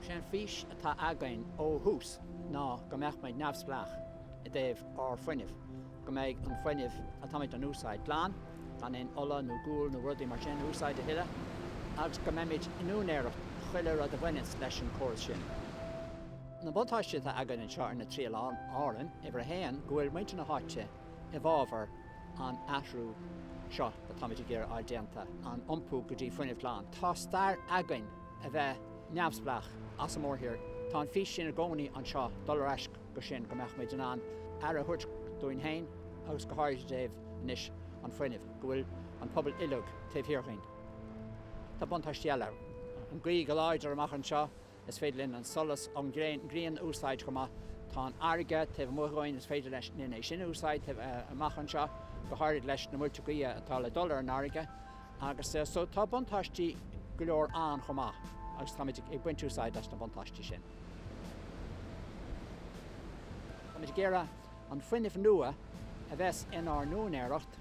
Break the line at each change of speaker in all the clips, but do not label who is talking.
Sin fís atá againn ó hús ná go mbeadh méid neamhspleách I dtaobh ar fuinnimh. Go mbeadh an fuinnimh atá méid an úsáid glan, gan in ola nó gúil nó rudaí mar sin úsáid a hiile, agus go mbeadh méid inún éireacht chuile rud a bhainint leis an córas sin. Na buntáiste atá againn an seo ar na tríal Árainn, ibre héan go bhfuil muintir na háite I bhábhar an athrú seo ba táid gur á déanta an iompú go dtí fuinnimh glan. Tá stair againn a bheith neamhspleách as an mór hir. Tá an fís sin a gcónaí an seo Tuairisc go sin go mbeadh méid an ar a thuirt dúin hain agus go háirithe déobh inis an fuinnimh go bhfuil an pobl uileog taobh thiorchain. Tá buntáiste eile. An grí go láidir amach an seo is féidir linn an solas an gríon úsáid chumá. Tá an airge taobh muthgáin is féidir leis na sin úsáid taobh amach an seo go háirithe leis na muirte gaoithe atá le dul an airge. Agus so tá buntáistí go leor an chumá. Agus táid ag buint úsáid leis na buntáistí sin. Táid géire an fuinnimh nua a bheits inar nún éireacht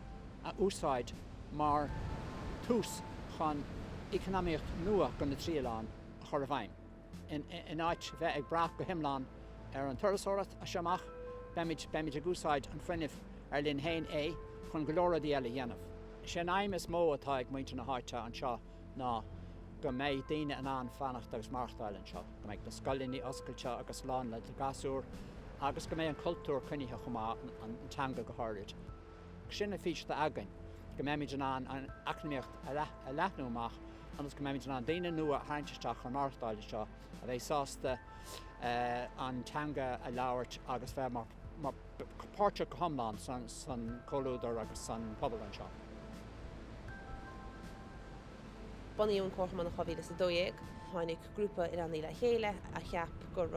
a úsáid mar tús chun economíocht nua go na tríaláin chur a bhaim. In áit bheith ag brach go himláán ar an turasóireacht a seamach, beimid ag úsáid an fuinnimh ar linn hain chun go leoradí eile dhéanamh. Sin Inis Mór atá ag muintir na háite an seo ná go méid daoine an fannacht agus marachtáil an seo, go méid na scoilíní oscailte agus lán le gasúr, agus go méid an cultúr cuinithe chumá an teanga go háirid. Sin a fís againn, go méid an acnamíocht a leathnúach, agus go méid an daoine nua haintisteach an marachtáil seo, a bheith sásta an teanga a labhairt agus bheith mar páirte go hiomlán san cóúdar agus san pobl an seo.
Bunaíonn comhairle na chohíle sa dóigh, tháinig grúpa in an le chéile a cheap gur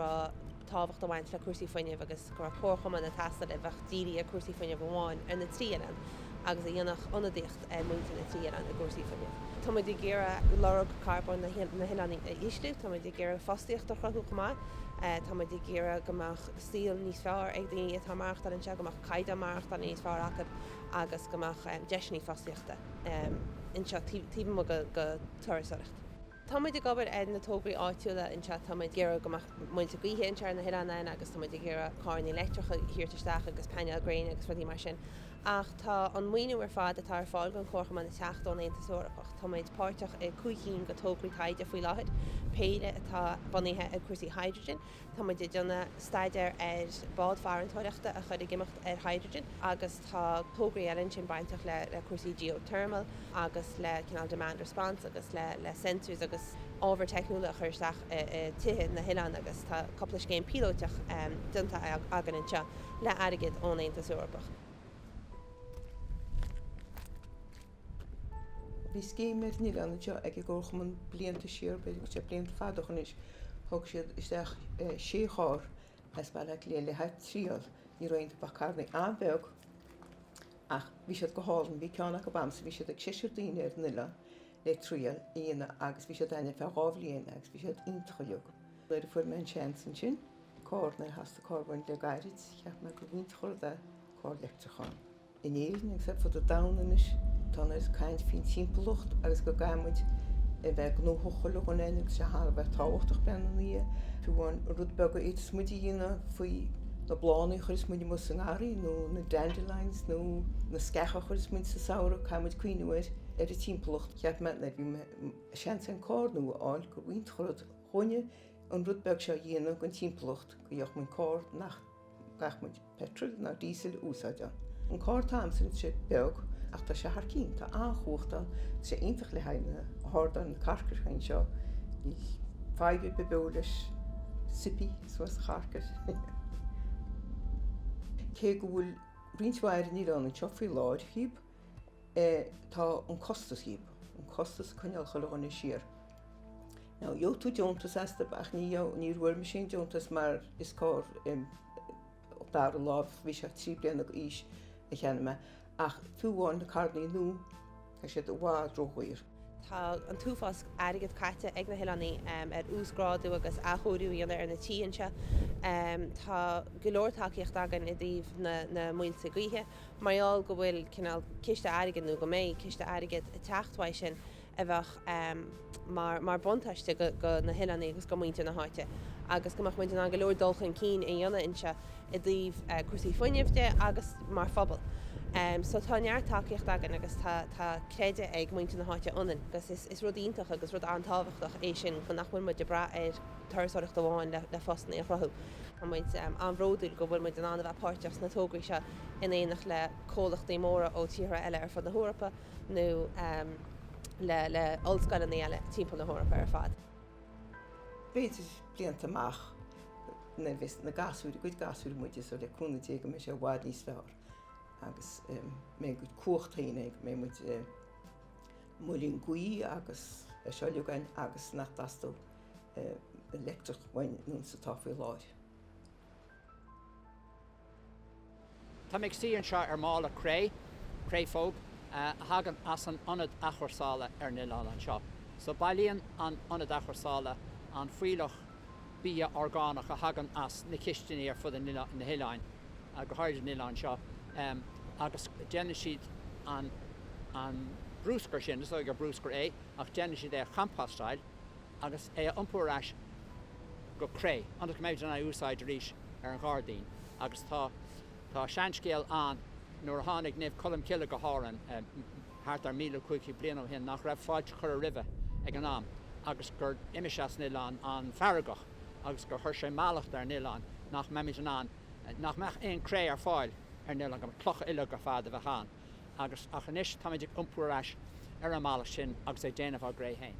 tábhacht amhaint le cuasaí fuinnimh agus gur comhairle na tasta le bheith dírí a cuasaí fuinnimh amháin ar na tríalan agus a dhéanach ionadaocht muintir na tríalan a cuasaí fuinnimh. Tá muid géire lorg carbon na hilaní islú, tá muid géire fostíocht a chrathú chumá, tá muid géire gomach stíl níos fearr ag daoine atá marachta an seo gomach caide marachta níos fearr acad agus gomach deisinaí fostíochta. In seo tíbh go tuairisc. Tá muid gobar na tógraí áitiúla in seo tá muid géire gomach muinte gaoithe in tear na hilanin agus tá muid géire cáirnaí leitreacha hirirteisteach agus peine grain agus ruí mar sin. Ach tá an muoinú ar fad atá ar fáil an chorchaman na teachtáin Aontasúrachach. Tá muid páirteach i cuaigín go tógraí taide faoi láthid, péile atá bunaithe a cuasaí hydrogen, tá muid donna staidir ar bád fearantóireachta a chud gimacht ar hydrogen, agus tá tógraí ar sin baintach le cuasaí geothermal, agus le cinál demand response, agus le sensors agus ábhar technúla a chuirteach tithe na hileán agus tá coppla céim pilóteach dunta agan an seo le airgid ón Aontasúrachach.
Bhí scéimir ní an seo ag ggóchaman blianta siar be sé blianta fadachan is thug siad isteach séáir as bailile léon le heid tríal ní roiint ba carnaí anbheag ach bhí siad go hálan bhí ceannach go bamsa bhí siad ag séisiir daoine ar nula le tríal íana agus bhí siad daine feábhlíon agus bhí siad intrailug. Léir fuair me an seansan sin cóirna hasasta cóbhain le gairid cheap me go bhaint chuirda cóir leictrachán. In éilen ag fud a dánanis tána is caiint fin timpplacht agus go gaimuid I bheith gnóthchoilúgan agus sé há bheith táhachtach ben ní tú bháin rudbega éit smudí dhéine faoi na blánaí chuir smudí mu san áirí nó na dandelions nó na scecha chuir smud sa saoire caimuid cuiineir ar a timpplacht cheap me le bhí sean an cóirnú áil go bhaint chorad chuine an rudbeg seo dhéana gon timpplacht go dheoch mun cóir nach gachmuid petrol na diesel úsáide. An cóir tamsin sé beag ach tá sé harcín tá áchúachta sé intach le haine háda an carcarchain seo í fáibh bebeu leis sipi suas charcar. Cé go bhfuil rintmhair ní an seo faoi láid híb tá an costas híb, an costas chuineal choáinna siar. Now, jo tú Jontas esta ach ní bhfuir me sin Jontas mar is cór op dar láh bhí sé trí bliana go ís a cheanime ach túháin na carnaí nó a sé do bhá drochuir.
Tá an túfas airgad caite ag na hilaní ar úsgráú agus athúú dhéana ar na tíanse. Tá golóirtaíocht agan I dtíobh na muintir gaoithe, marall go bhfuil cinál ciste aigeanú go méid ciste airgad a teachtáid sin a bheith mar buntaiste go na hiileanna agus go muintir na háite. Agus go muintir an go leor dulchan cín i dhéanamh inse I dtíobh cuasaí fuinnimh agus mar phobal. So tá neartáíocht agan agus tá créide ag muinte na háite onan, agus is rud ítach agus rud antáhachtach é sin chun nachfuil mu de bra ar thuirsáireacht amháin le fosna a rothú. Muid anróúil go bhfuil muid an anna bheith páirteach na tógraí se in éanaach le cólachtaí móra ó tíre eile ar fad na Hórapa nó le olscoil na eile timp na Hórapa ar fad.
Beidir blianta amach na gasúir, good gasúir muide so le cúna téige me sé bhád níos fearr. Agus mé go cuachtaíine mé mu mulín guí agus seoúgain agus nach tastú leicteach bhain nún sa táfuil láir.
Tá méid síon seo ar mála créifóg hagan as an anad achorsála ar nilán an seo. So bailíonn an anad achorsála an fuilech bí orgánach a hagan as na cisteannaí ar fud na hiileáin a go háidir nilán seo. Agus déanann siad an brúscar sin, is gur brúscar é, ach déanann siad é champastáil agus é iompúráis go cré, anna go méid an úsáid ríis ar an ghardín. Agus tá seanscéal an nuair a tháinig nimh colm ciile go háran thart ar 1500 bliain ó hin nach raibh fáilte chur a ribh ag an am, agus gur imiseas nilán an faragach, agus gur chuir sé málacht ar nilán nach meimiid an an, nach meach éon cré ar fáil ar nilán go cloch ile go fád a bheith agus ach anis tá méidir iompúráis ar an málacht sin agus é déanamh á gré hain.